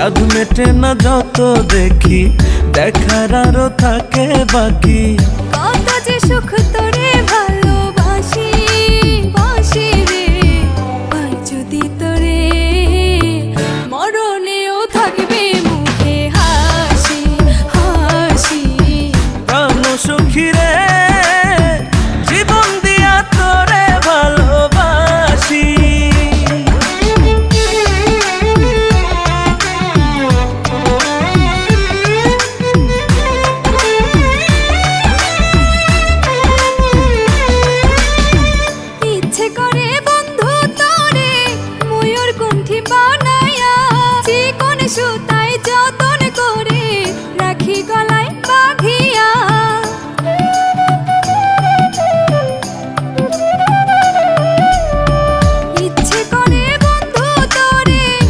স্বাদ মেটে না যত দেখি, দেখার আরো থাকে বাকি। কত যে সুখ তোরে ভালোবাসি বাসি রে, আর যদি তোরে মরণেও থাকবে মুখে হাসি হাসি। প্রাণ সুখী রে জীবন দিয়া তোরে ভালোবাসি। ইচ্ছে করে বন্ধু তোরে ময়ূর কণ্ঠী বানায়া, চিকন সুতায় যতন করে রাখি গলা